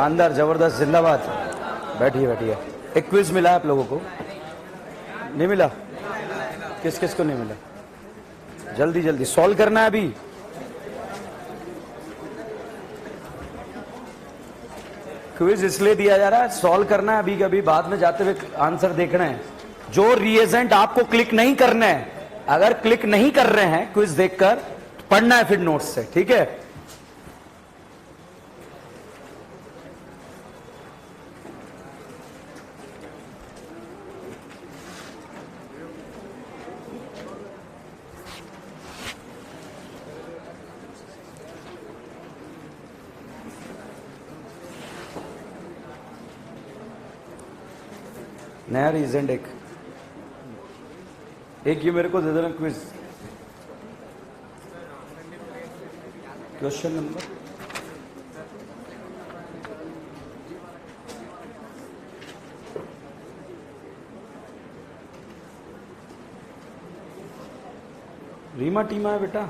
शानदार, जबरदस्त, जिंदाबाद। बैठिए बैठिए। एक क्विज मिला है आप लोगों को? नहीं मिला? किस किस को नहीं मिला? जल्दी जल्दी सॉल्व करना है अभी। क्विज इसलिए दिया जा रहा है, सॉल्व करना है अभी, कभी बाद में जाते हुए आंसर देखना है। जो रिएजेंट आपको क्लिक नहीं करना है, अगर क्लिक नहीं कर रहे हैं क्विज देखकर, पढ़ना है फिर नोट्स से, ठीक है? नया रीजेंट एक ये मेरे को दे देना क्विज। क्वेश्चन नंबर रीमा टीमा है बेटा।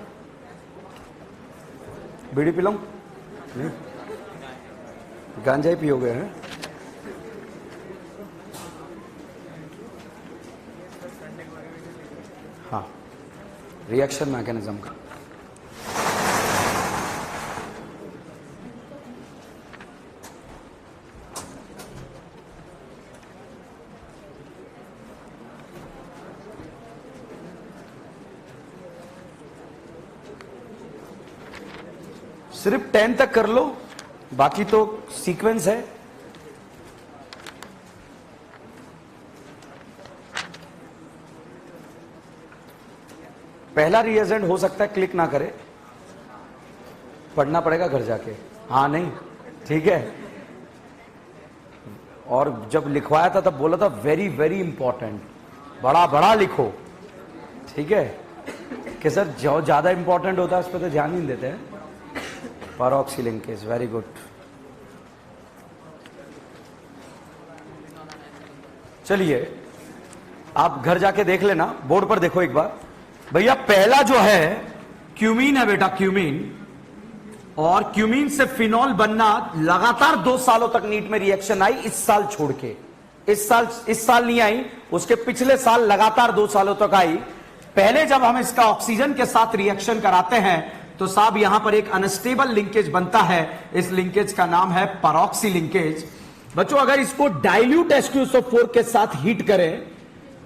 बीड़ी पिलाऊं? नहीं, गांजा ही पियोगे हैं? हाँ, रिएक्शन मैकेनिज्म का। सिर्फ 10 तक कर लो, बाकी तो सीक्वेंस है। पहला रिएजेंट हो सकता है क्लिक ना करे, पढ़ना पड़ेगा घर जाके। हाँ नहीं, ठीक है। और जब लिखवाया था तब बोला था वेरी वेरी इंपॉर्टेंट, बड़ा बड़ा लिखो, ठीक है? कि सर जो ज्यादा इंपॉर्टेंट होता है उस पर तो ध्यान नहीं देते हैं। पैरोक्सी लिंकेज, वेरी गुड। चलिए आप घर जाके देख लेना, बोर्ड पर देखो एक बार। भैया पहला जो है क्यूमीन है बेटा, क्यूमीन। और क्यूमीन से फिनॉल बनना लगातार 2 सालों तक नीट में रिएक्शन आई, इस साल छोड़ के। इस साल नहीं आई, उसके पिछले साल लगातार 2 सालों तक आई। पहले जब हम इसका ऑक्सीजन के साथ रिएक्शन कराते हैं तो साहब यहां पर एक अनस्टेबल लिंकेज बनता है। इस लिंकेज का नाम है पैरोक्सी लिंकेज। बच्चों अगर इसको डाइल्यूट H2SO4 के साथ हीट करें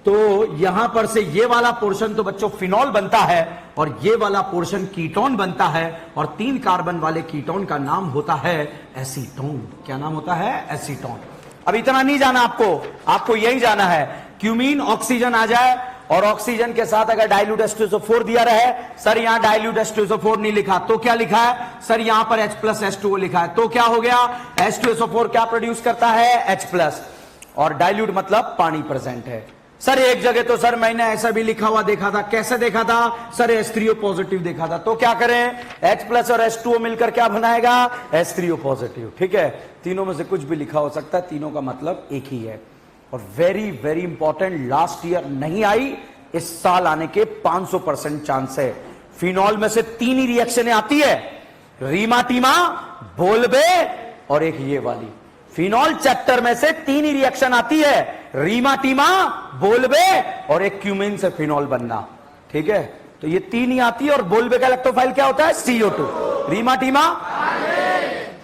तो यहां पर से ये वाला पोर्शन तो बच्चों फिनॉल बनता है और ये वाला पोर्शन कीटोन बनता है। और 3 कार्बन वाले कीटोन का नाम होता है एसीटोन। क्या नाम होता है? एसीटोन। अब इतना नहीं जाना आपको यही जाना है, क्यूमीन ऑक्सीजन आ जाए और ऑक्सीजन के साथ अगर डाइल्यूट H2SO4 दिया रहे। सर यहां डाइल्यूट H2SO4 नहीं लिखा तो क्या लिखा है? सर यहां पर H+H2O लिखा है तो क्या हो गया? H2SO4 क्या प्रोड्यूस करता है? H+। और डाइल्यूट मतलब पानी प्रेजेंट है। सर एक जगह तो सर मैंने ऐसा भी लिखा हुआ देखा था। कैसे देखा था? सर H3O पॉजिटिव देखा था। तो क्या करें? H+ और H2O मिलकर क्या बनाएगा? H3O positive. ठीक है, तीनों में से कुछ भी लिखा हो सकता है, तीनों का मतलब एक ही है। और very very important, last year नहीं आई, इस साल आने के 500% चांस है। फिनॉल में से 3 ही रिएक्शनें आती है, रीमाटीमा, बोलबे और एक ये वाली। फिनॉल चैप्टर में से 3 ही रिएक्शन आती है, रीमाटीमा, बोलबे और एक क्यूमीन से फिनॉल बनना। ठीक है, तो ये 3 ही आती है। और बोलबे का इलेक्ट्रोफाइल क्या होता है? CO2। रीमाटीमा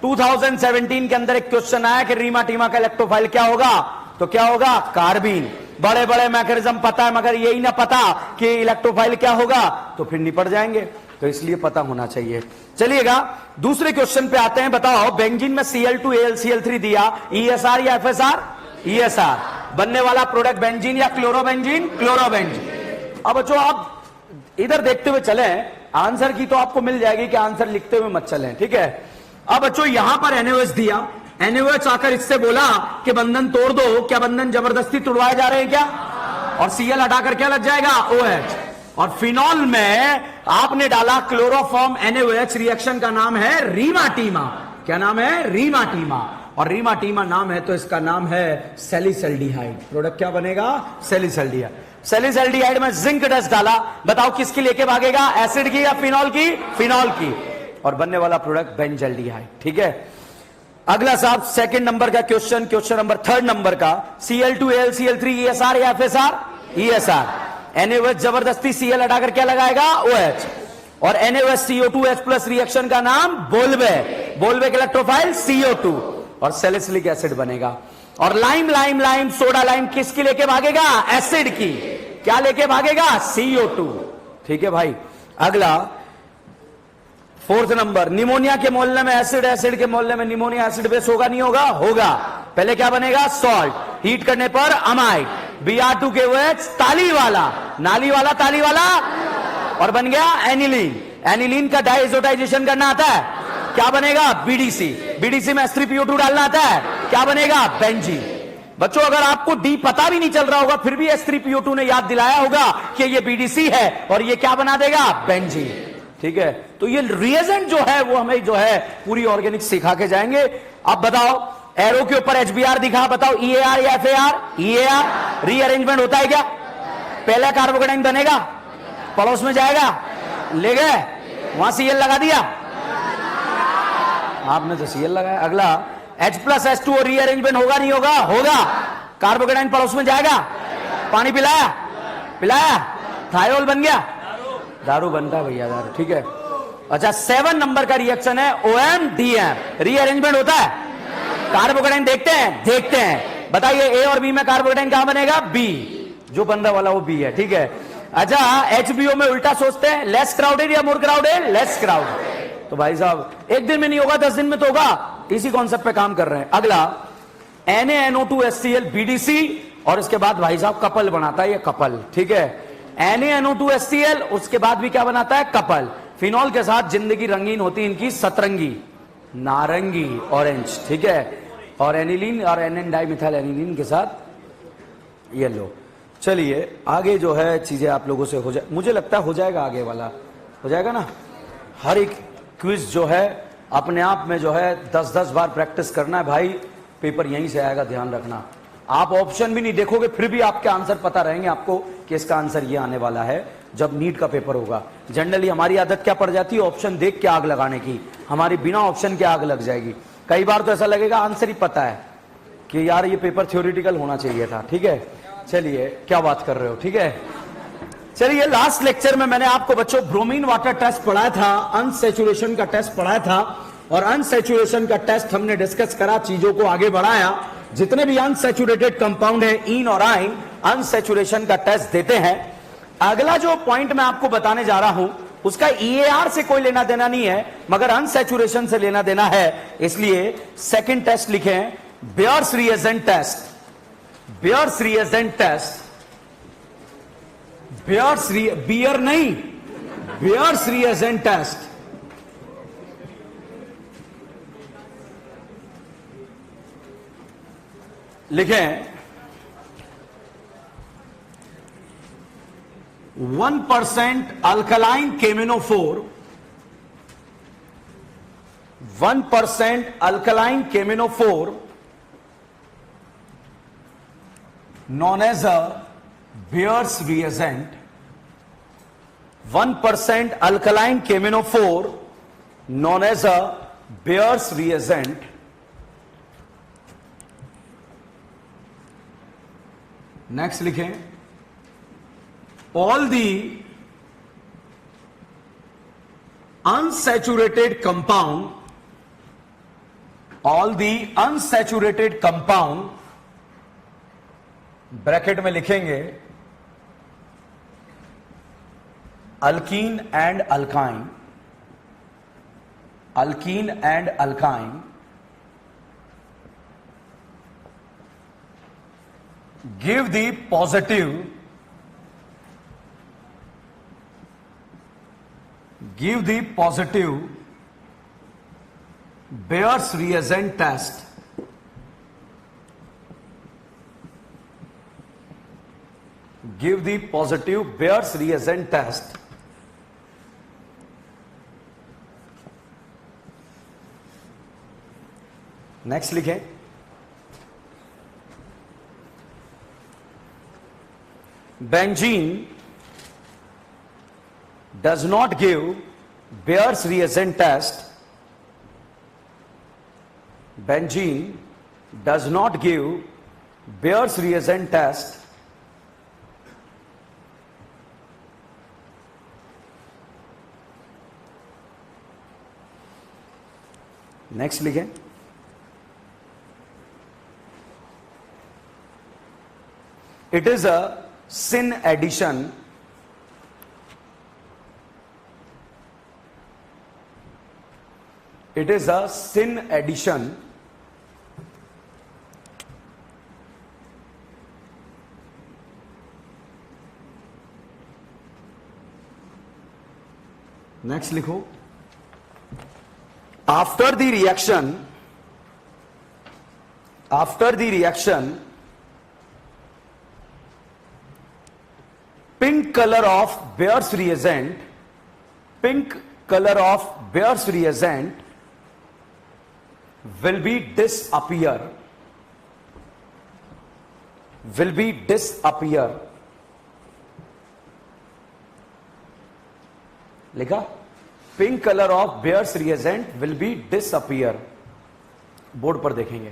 2017 के अंदर एक क्वेश्चन आया कि रीमाटीमा का इलेक्ट्रोफाइल क्या होगा? तो क्या होगा? कार्बीन। बड़े बड़े मैकेनिज्म पता है, मगर यही ना पता कि इलेक्ट्रोफाइल क्या होगा, तो फिर निपट जाएंगे। तो इसलिए पता होना चाहिए। चलिएगा दूसरे क्वेश्चन पे आते हैं। बताओ बेंजीन में Cl2 AlCl3 दिया, ESR या FSR? ESR। बनने वाला प्रोडक्ट बेंजीन या क्लोरोबेंजीन? क्लोरोबेंजीन। अब बच्चों आप इधर देखते हुए चले, आंसर की तो आपको मिल जाएगी कि आंसर लिखते हुए मत चलें। ठीक है, अब बच्चों यहां पर NaOH दिया, NaOH आकर इससे बोला कि बंधन तोड़ दो। क्या बंधन जबरदस्ती तोड़वाए जा रहे हैं क्या? और Cl हटाकर क्या लग जाएगा? OH। और फिनॉल में आपने डाला क्लोरोफॉर्म NaOH, रिएक्शन का नाम है रीमाटीमा। क्या नाम है? रीमाटीमा। और रीमाटीमा नाम है तो इसका नाम है सैलिसल्डिहाइड। प्रोडक्ट क्या बनेगा? सैलिसल्डिहाइड। सैलिसल्डिहाइड में जिंक डस्ट डाला, बताओ किसकी लेके भागेगा? एसिड की या फिनॉल की? फिनॉल की। और बनने वाला प्रोडक्ट बेंजल्डिहाइड। ठीक है, अगला साहब सेकंड नंबर का question, question number third number का, Cl2Al Cl3 ESR या FSR? ESR। NaOH जबरदस्ती Cl हटाकर क्या लगाएगा? OH। और NaOH CO2H प्लस रिएक्शन का नाम बोल्वे, बोल्वे के इलेक्ट्रोफाइल CO2 और सैलिसिलिक एसिड बनेगा। और lime lime lime soda lime किसकी लेके भागेगा? एसिड की। क्या लेके भागेगा? CO2। ठीक है भाई। अगला फोर्थ नंबर, निमोनिया के मोलने में एसिड, एसिड के मोलने में निमोनिया, एसिड बेस होगा नहीं होगा? होगा। पहले क्या बनेगा? सॉल्ट, हीट करने पर अमाइड, Br2 के OH ताली वाला, नाली वाला ताली वाला, और बन गया एनिलीन। एनिलीन का डाइएजोटाइजेशन करना आता है, क्या बनेगा? BDC। BDC में H3PO2 डालना आता है, क्या बनेगा? बेंजीन। बच्चों अगर आपको डी पता भी नहीं चल रहा होगा फिर भी H3PO2 ने याद दिलाया होगा कि ये BDC है और ये क्या बना देगा? बेंजीन। ठीक है, तो ये रिएजेंट जो है वो हमें जो है पूरी ऑर्गेनिक सिखा के जाएंगे। अब बताओ, एरो के ऊपर HBr दिखा, बताओ EAR या FAR? EAR। रीअरेंजमेंट होता है क्या? पहला कार्बोकेटाइन बनेगा, पड़ोस में जाएगा, ले गए, वहां Cl लगा दिया, आपने तो Cl लगाया। अगला H+H2O रीअरेंजमेंट होगा नहीं होगा? होगा। कार्बोकेटाइन पड़ोस में जाएगा, पानी पिलाया, पिलाया, थायोल बन गया, दारू बनता है भैया दारू। ठीक है। अच्छा 7 नंबर का रिएक्शन है OM-DM। रीअरेंजमेंट होता है? कार्बोकेटाइन देखते हैं, देखते हैं। बताइए A और B में कार्बोकेटाइन कहां बनेगा? B। जो बंदा वाला वो B है। ठीक है। अच्छा HBO में उल्टा सोचते हैं, लेस क्राउडेड या मोर क्राउडेड? Less crowded. तो भाई साहब एक दिन में नहीं होगा, 10 दिन में तो होगा। इसी कॉन्सेप्ट पे काम कर रहे हैं। अगला NaNO2HCl BDC और इसके बाद भाई साहब कपल बनाता है, ये कपल। ठीक है। NaNO2HCl उसके बाद भी क्या बनाता है? कपल। फिनॉल के साथ जिंदगी रंगीन होती है इनकी, सतरंगी, नारंगी, ऑरेंज। ठीक है। और एनिलीन और NN डाइमिथाइल एनिलीन के साथ येलो। चलिए आगे जो है चीजें आप लोगों से हो जाए, मुझे लगता है हो जाएगा, आगे वाला हो जाएगा ना। हर एक क्विज जो है अपने आप में जो है 10-10 बार प्रैक्टिस करना है भाई, पेपर यहीं से आएगा, ध्यान रखना। आप ऑप्शन भी नहीं देखोगे फिर भी आपके आंसर पता रहेंगे आपको कि इसका आंसर ये आने वाला है जब नीट का पेपर होगा। जनरली हमारी आदत क्या पड़ जाती है? ऑप्शन देख के आग लगाने की। हमारी बिना ऑप्शन के आग लग जाएगी। कई बार तो ऐसा लगेगा आंसर ही पता है कि यार ये पेपर थ्योरेटिकल होना चाहिए था। ठीक है। चलिए क्या बात कर रहे हो? ठीक है। चलिए लास्ट लेक्चर में मैंने आपको बच्चों ब्रोमीन वाटर टेस्ट पढ़ाया था, अनसैचुरेशन का टेस्ट पढ़ाया था, और अनसैचुरेशन का टेस्ट हमने डिस्कस करा, चीजों को आगे बढ़ाया। जितने भी अनसैचुरेटेड कंपाउंड है, इन और आइन, अनसैचुरेशन का टेस्ट देते हैं। अगला जो पॉइंट मैं आपको बताने जा रहा हूं उसका EAR से कोई लेना देना नहीं है, मगर अनसैचुरेशन से लेना देना है। इसलिए सेकंड टेस्ट लिखें, Baeyer's reagent test. Baeyer's reagent test, beer नहीं, बेयर्स रिएजेंट टेस्ट। लिखें 1% अल्कलाइन केमिनोफोर, 1% अल्कलाइन केमिनोफोर known as a Beer's reagent, 1% alkaline KMnO4 known as a Beer's reagent, next लिखें all the unsaturated compound, all the unsaturated compound, bracket में लिखेंगे alkene and alkyne, alkene and alkyne, give the positive, give the positive Baeyer's reagent test, give the positive Beer's reagent test. Next लिखें benzene does not give Beer's reagent test, benzene does not give Bayer's reagent test next लिखें, it is a syn addition next लिखो, after the reaction pink color of Bayer's reagent will be disappear लिखा, pink colour of bears reagent will be disappear. Board पर देखेंगे,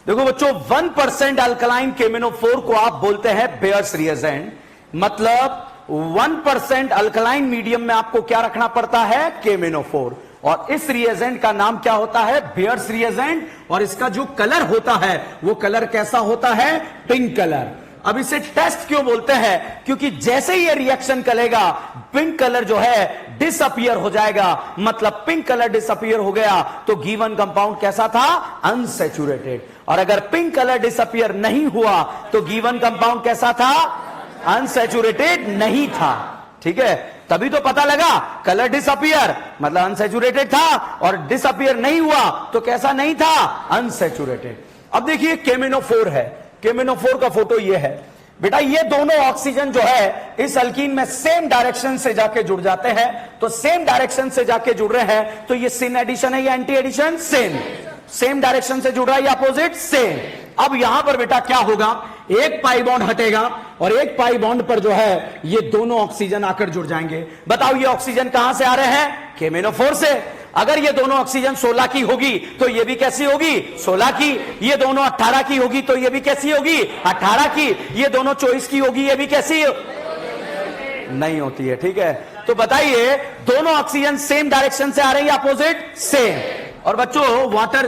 देखो बच्चों 1% alkaline केमिनोफोर को आप बोलते हैं बेयर्स रिएजेंट, मतलब 1% अल्कलाइन मीडियम में आपको क्या रखना पड़ता है, केमिनोफोर, और इस रिएजेंट का नाम क्या होता है, बेयर्स रिएजेंट, और इसका जो कलर होता है वो कलर कैसा होता है, पिंक कलर। अब इसे टेस्ट क्यों बोलते हैं, क्योंकि जैसे ही ये रिएक्शन करेगा पिंक कलर जो है डिसअपियर हो जाएगा, मतलब पिंक कलर डिसअपियर हो गया तो गिवन कंपाउंड कैसा था, अनसैचुरेटेड, और अगर पिंक कलर डिसअपियर नहीं हुआ तो गिवन कंपाउंड कैसा था, अनसैचुरेटेड नहीं था। ठीक है, तभी तो पता लगा कलर डिसअपियर मतलब अनसैचुरेटेड था, और डिसअपियर नहीं हुआ तो कैसा नहीं था, अनसैचुरेटेड। अब देखिए केमिनोफोर है, केमिनोफोर का फोटो ये है बेटा, ये दोनों ऑक्सीजन जो है इस अल्कीन में सेम डायरेक्शन से जाके जुड़ जाते हैं, तो सेम डायरेक्शन से जाके जुड़ रहे हैं, तो ये सिन एडिशन है या एंटी एडिशन, सेम डायरेक्शन से जुड़ रहा है या अपोजिट, सेम। अब यहां पर बेटा क्या होगा, एक पाई बॉन्ड हटेगा और एक पाई बॉन्ड पर जो है ये दोनों ऑक्सीजन आकर जुड़ जाएंगे। बताओ ये ऑक्सीजन कहां से आ रहे हैं, केमिनोफोर से। अगर ये दोनों ऑक्सीजन 16 की होगी तो ये भी कैसी होगी, 16 की। ये दोनों 18 की होगी तो ये भी कैसी होगी, 18 की। ये दोनों 24 की होगी, ये भी कैसी नहीं होती है। ठीक है, तो बताइए दोनों ऑक्सीजन सेम डायरेक्शन से आ रहे हैं या अपोजिट, सेम। और बच्चों वाटर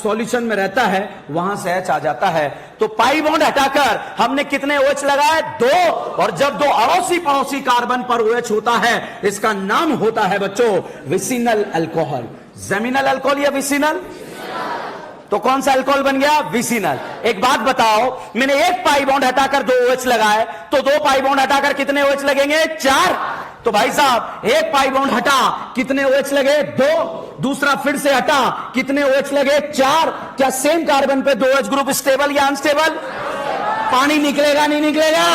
सॉल्यूशन में रहता है, वहां से H आ जाता है, तो पाई बॉन्ड हटाकर हमने कितने OH लगाए, 2, और जब दो अड़ोसी पड़ोसी कार्बन पर OH होता है इसका नाम होता है बच्चों विसिनल अल्कोहल। जेमिनल अल्कोहल या विसिनल, तो कौन सा अल्कोहल बन गया, विसिनल। एक बात बताओ, मैंने एक पाई बॉन्ड हटाकर 2 OH लगाए, तो 2 पाई बॉन्ड हटाकर कितने OH लगेंगे, 4। तो भाई साहब एक पाई बॉन्ड हटा कितने OH लगे, 2, दूसरा फिर से हटा कितने OH लगे, 4। क्या सेम कार्बन पे 2 OH ग्रुप स्टेबल या अनस्टेबल, पानी निकलेगा नहीं निकलेगा,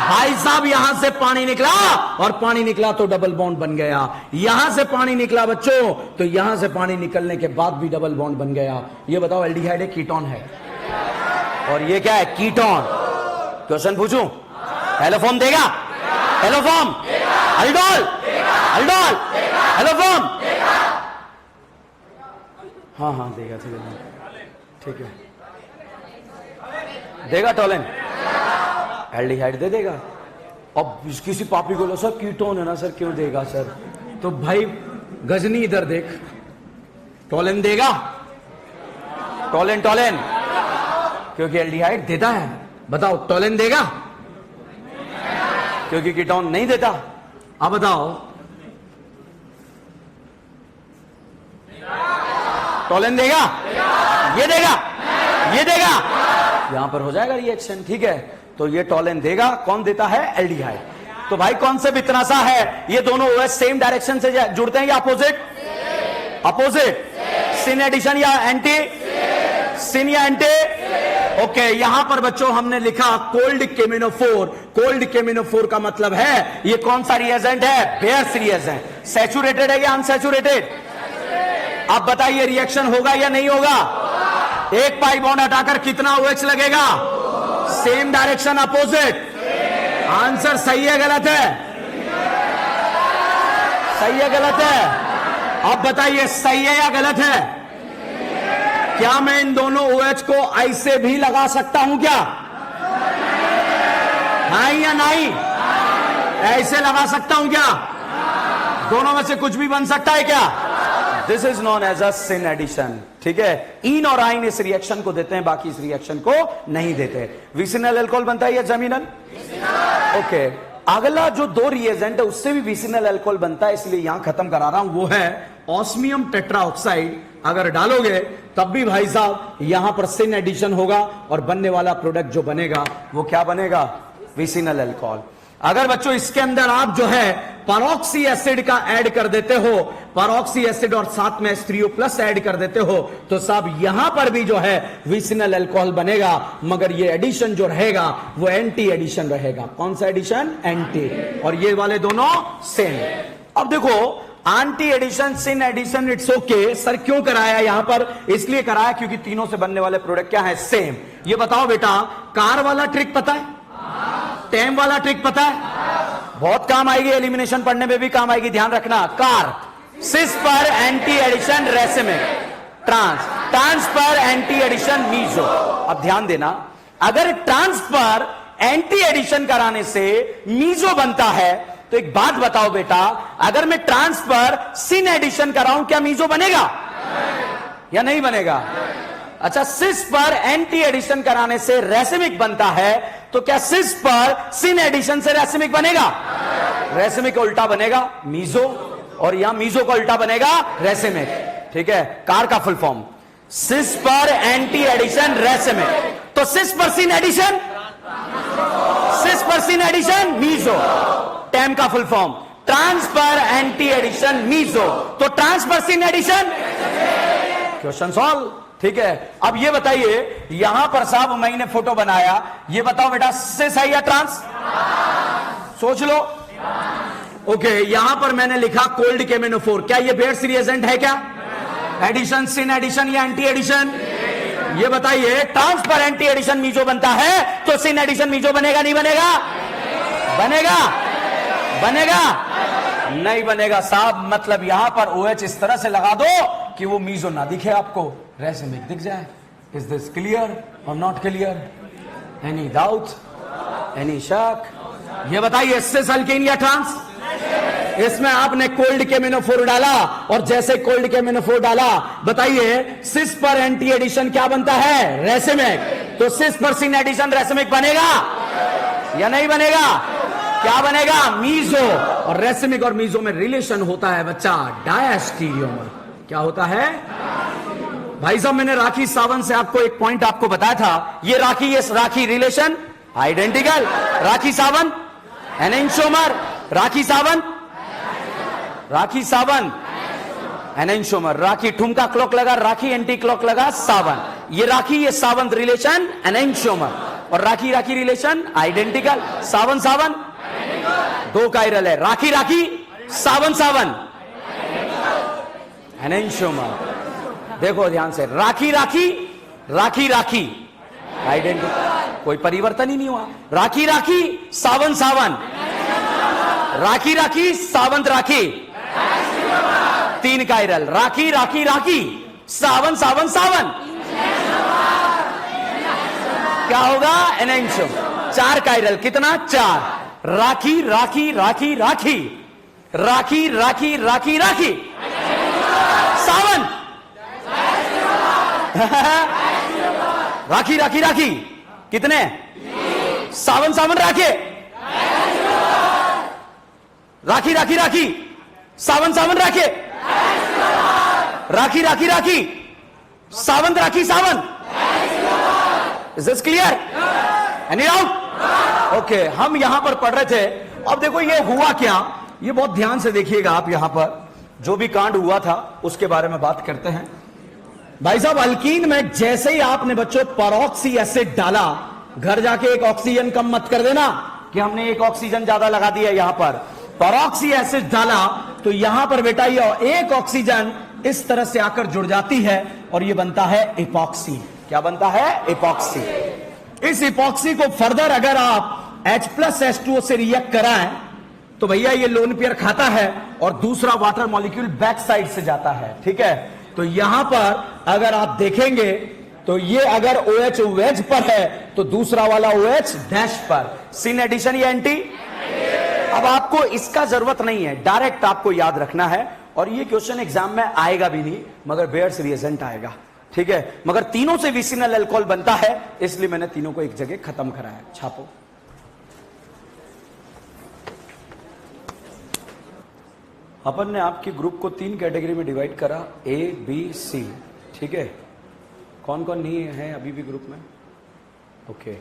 भाई साहब यहां से पानी निकला और पानी निकला तो डबल बॉन्ड बन गया, यहां से पानी निकला बच्चों तो यहां से पानी निकलने के बाद भी डबल बॉन्ड बन गया। ये बताओ एल्डिहाइड एक कीटोन है और ये क्या है, कीटोन। क्वेश्चन पूछूं, हेलोफॉर्म देगा, हेलोफॉर्म, अल्डोल, अल्डोल, हेलोफॉर्म, हाँ हाँ देगा, ठीक है देगा, टोलेन एल्डिहाइड दे देगा। अब किसी पापी को लो सर कीटोन है ना सर, क्यों देगा सर, तो भाई गजनी इधर देख, टोलेन देगा, टोलेन टोलेन, क्योंकि एल्डिहाइड देता है। बताओ टोलेन देगा क्योंकि कीटोन नहीं देता। अब बताओ टोलेन देगा, ये देगा, ये देगा, यहां पर हो जाएगा रिएक्शन। ठीक है, तो ये टोलेन देगा, कौन देता है, एल्डिहाइड। तो भाई कौन से इतना सा है, ये दोनों OH सेम डायरेक्शन से जुड़ते हैं या अपोजिट, अपोजिट, सिन एडिशन या एंटी, सिन या एंटी। ओके, यहां पर बच्चों हमने लिखा कोल्ड केमिनोफोर। कोल्ड केमिनोफोर का मतलब है ये कौन सा रिएजेंट है, बेयर्स रिएजेंट। सैचुरेटेड है या अनसैचुरेटेड, अब बताइए रिएक्शन होगा या नहीं होगा। एक पाई बॉन्ड हटाकर कितना OH लगेगा, सेम डायरेक्शन अपोजिट। आंसर सही है गलत है, सही है गलत है, अब बताइए सही है या गलत है। क्या मैं इन दोनों OH को ऐसे भी लगा सकता हूं क्या? हाँ या नहीं? ऐसे लगा सकता हूं क्या? दोनों में से कुछ भी बन सकता है क्या? This is known as a syn addition. ठीक है, इन और आइन इस रिएक्शन को देते हैं, बाकी इस रिएक्शन को नहीं देते। विसिनल अल्कोहल बनता है या जमीनल? ओके, अगला जो दो रिएजेंट है उससे भी विसिनल अल्कोहल बनता है, इसलिए यहां खत्म करा रहा हूं। वो है ऑस्मियम टेट्राऑक्साइड। अगर डालोगे तब भी भाई साहब यहां पर सिन एडिशन होगा और बनने वाला प्रोडक्ट जो बनेगा वो क्या बनेगा? Vicinal alcohol. अगर बच्चों इसके अंदर आप जो है परऑक्सी एसिड का ऐड कर देते हो, परऑक्सी एसिड और साथ में H3O प्लस ऐड कर देते हो, तो साहब यहां पर भी जो है विसिनल अल्कोहल बनेगा, मगर ये एडिशन जो रहेगा वो एंटी एडिशन रहेगा। कौन सा एडिशन? एंटी। और ये वाले दोनों सेम। अब देखो, anti addition, syn addition, it's okay. Sir क्यों कराया यहां पर? इसलिए कराया क्योंकि तीनों से बनने वाले प्रोडक्ट क्या है? सेम। ये बताओ बेटा, कार वाला ट्रिक पता है? टेम वाला ट्रिक पता है? बहुत काम आएगी, एलिमिनेशन पढ़ने में भी काम आएगी, ध्यान रखना। कार सिस पर एंटी एडिशन रेसिमिक, ट्रांस पर एंटी एडिशन मीजो। अब ध्यान देना, अगर ट्रांस पर एंटी एडिशन कराने से मीजो बनता है तो एक बात बताओ बेटा, अगर मैं ट्रांस पर सिन एडिशन कराऊं क्या मीजो बनेगा या नहीं बनेगा? अच्छा, सिस पर एंटी एडिशन कराने से रेसिमिक बनता है, तो क्या सिस पर सिन एडिशन से रेसिमिक बनेगा? रेसिमिक का उल्टा बनेगा मीजो, और यहां मीजो का उल्टा बनेगा रेसिमिक। ठीक है, कार का फुल फॉर्म सिस पर एंटी एडिशन रेसिमिक, तो सिस पर सिन एडिशन, सिस पर सिन एडिशन मीजो। टेम का फुल फॉर्म ट्रांस पर एंटी एडिशन मीजो, तो ट्रांस पर सिन एडिशन। Question solve. ठीक है, अब ये बताइए, यहां पर साहब मैंने फोटो बनाया, ये बताओ बेटा सिस है या ट्रांस? सोच लो। ओके, यहां पर मैंने लिखा कोल्ड केमिनोफोर, क्या ये बेयर्स रिएजेंट है क्या? एडिशन, सिन एडिशन या एंटी एडिशन? ये बताइए, ट्रांस पर एंटी एडिशन मीजो बनता है तो सिन एडिशन मीजो बनेगा नहीं बनेगा? बनेगा? बनेगा? नहीं बनेगा साहब। मतलब यहां पर OH इस तरह से लगा दो कि वो मीजो ना दिखे आपको, रेसिमिक दिख जाए। इज दिस क्लियर और not clear? Any doubt, any शक? ये बताइए, सिस अल्केन या ट्रांस? इसमें आपने कोल्ड केमिनोफोर डाला, और जैसे कोल्ड केमिनोफोर डाला, बताइए सिस पर एंटी एडिशन क्या बनता है? रेसिमिक। तो सिस पर सिन एडिशन रेसिमिक बनेगा या नहीं बनेगा? क्या बनेगा? मीजो। और रेसिमिक और मीजो में रिलेशन होता है बच्चा डायस्टीरियोमर। क्या होता है भाई साहब? मैंने राखी सावंत से आपको एक पॉइंट आपको बताया था, ये राखी relation identical. Rakhi Sawant enantiomer, Rakhi Sawant enantiomer, राखी ठुमका क्लॉक लगा, राखी एंटी क्लॉक लगा, सावंत। ये राखी, ये सावंत रिलेशन एनेंशोमर, और राखी रिलेशन आइडेंटिकल। सावंत दो कायरल है, राखी सावंत एनेंशोमर। देखो ध्यान से, राखी आइडेंटिकल, कोई परिवर्तन ही नहीं हुआ। राखी सावंत राखी सावंत राखी, तीन कायरल, राखी सावंत क्या होगा? एनेंशोम। चार कायरल, कितना? चार। राखी सावन, राखी कितने? सावन राखे, राखी सावन राखे, Rakhi Sawant is this clear? Any doubt? Okay, हम यहां पर पढ़ रहे थे। अब देखो ये हुआ क्या, ये बहुत ध्यान से देखिएगा आप। यहां पर जो भी कांड हुआ था उसके बारे में बात करते हैं। भाई साहब, अल्कीन में जैसे ही आपने बच्चों परऑक्सी एसिड डाला, घर जाके एक ऑक्सीजन कम मत कर देना कि हमने एक ऑक्सीजन ज्यादा लगा दिया। यहां पर परऑक्सी एसिड डाला तो यहां पर बेटा ये एक ऑक्सीजन इस तरह से आकर जुड़ जाती है और ये बनता है इपॉक्सी। क्या बनता है? इपॉक्सी। इस इपॉक्सी को फर्दर अगर आप H+H2O से रिएक्ट कराएं तो भैया ये लोन पेयर खाता है और दूसरा वाटर मॉलिक्यूल बैक साइड से जाता है। ठीक है, तो यहां पर अगर आप देखेंगे तो ये अगर OH वेज पर है तो दूसरा वाला OH डैश पर। सिन एडिशन या एंटी? अब आपको इसका जरूरत नहीं है, डायरेक्ट आपको याद रखना है, और ये क्वेश्चन एग्जाम में आएगा भी नहीं, मगर बेयर्स रिएजेंट आएगा, ठीक है। मगर तीनों से विसिनल अल्कोहल बनता है, इसलिए मैंने तीनों को एक जगह खत्म कराया। छापो। अपन ने आपके ग्रुप को 3 कैटेगरी में डिवाइड करा, A, B, C, ठीक है। कौन कौन नहीं है अभी भी ग्रुप में? ओके,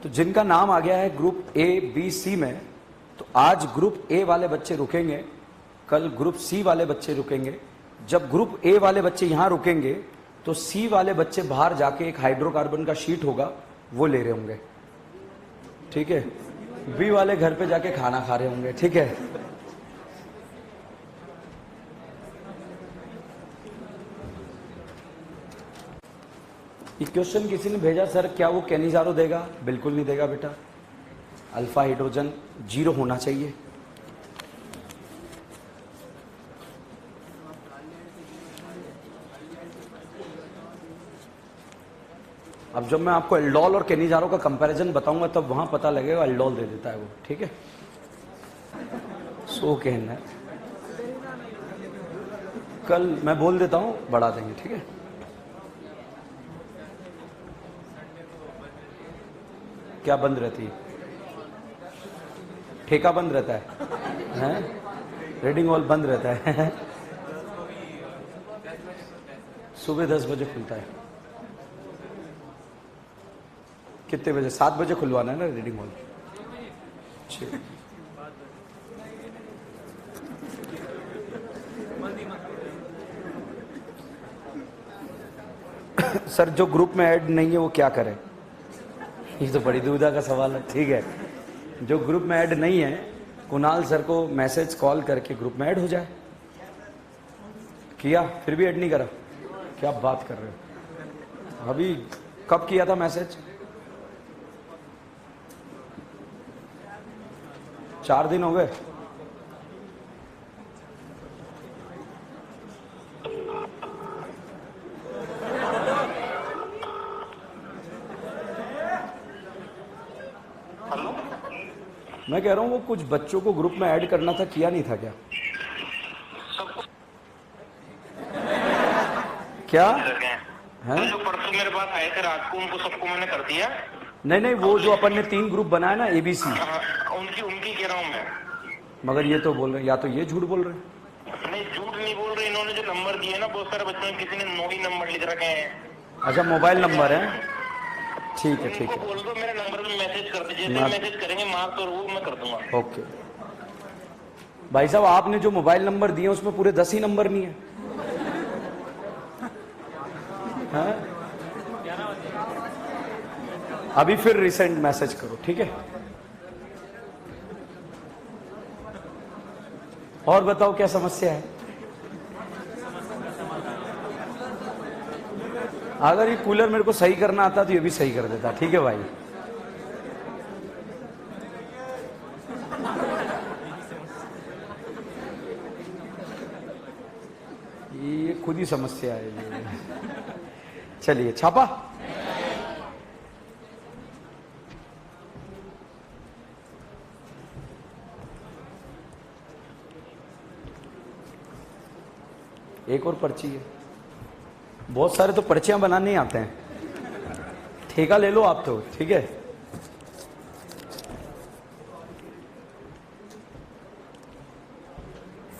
तो जिनका नाम आ गया है ग्रुप A, B, C में, तो आज ग्रुप A वाले बच्चे रुकेंगे, कल ग्रुप C वाले बच्चे रुकेंगे। जब ग्रुप A वाले बच्चे यहां रुकेंगे तो C वाले बच्चे बाहर जाके एक हाइड्रोकार्बन का शीट होगा वो ले रहे होंगे, ठीक है। B वाले घर पे जाके खाना खा रहे होंगे, ठीक है। ये क्वेश्चन किसी ने भेजा, सर क्या वो कैनिजारो देगा? बिल्कुल नहीं देगा बेटा, अल्फा हाइड्रोजन 0 होना चाहिए। अब जब मैं आपको एल्डोल और कैनिजारो का कंपैरिजन बताऊंगा तब वहां पता लगेगा, एल्डोल दे देता है वो, ठीक है। सो कहना है, कल मैं बोल देता हूं, बढ़ा देंगे, ठीक है। क्या बंद रहती? ठेका बंद रहता है, रीडिंग हॉल बंद रहता है। सुबह 10 बजे खुलता है। कितने बजे? 7 बजे खुलवाना है ना रीडिंग हॉल। सर जो ग्रुप में ऐड नहीं है वो क्या करे? ये तो बड़ी दुविधा का सवाल है, ठीक है। जो ग्रुप में ऐड नहीं है, कुणाल सर को मैसेज कॉल करके ग्रुप में ऐड हो जाए। किया, फिर भी ऐड नहीं करा? क्या बात कर रहे हो? अभी कब किया था मैसेज? 4 दिन हो गए। मैं कह रहा हूं वो कुछ बच्चों को ग्रुप में ऐड करना था, किया नहीं था क्या? क्या है? जो परसों मेरे पास आए थे रात को, उनको सबको मैंने कर दिया। नहीं, वो जो अपन ने 3 ग्रुप बनाया ना, ABC, उनकी कह रहा हूँ मैं। मगर ये तो बोल रहे, या तो ये झूठ बोल रहे। नहीं, झूठ नहीं बोल रहे। इन्होंने जो नंबर दिए ना, बहुत सारे बच्चों ने, किसी ने 9 ही नंबर लिख रखे हैं। अच्छा, मोबाइल नंबर है, ठीक है, ठीक है। बोल दो मेरे नंबर पे मैसेज कर दीजिए, मैसेज करेंगे मार्क्स और वो मैं कर दूंगा। ओके भाई साहब, आपने जो मोबाइल नंबर दिए उसमें पूरे 10 ही नंबर नहीं है, हाँ? अभी फिर रिसेंट मैसेज करो, ठीक है। और बताओ क्या समस्या है? अगर ये कूलर मेरे को सही करना आता तो ये भी सही कर देता, ठीक है भाई। ये खुद ही समस्या है ये। चलिए, छापा। एक और पर्ची है। बहुत सारे तो पर्चियां बनाने नहीं आते हैं, ठेका ले लो आप तो, ठीक है।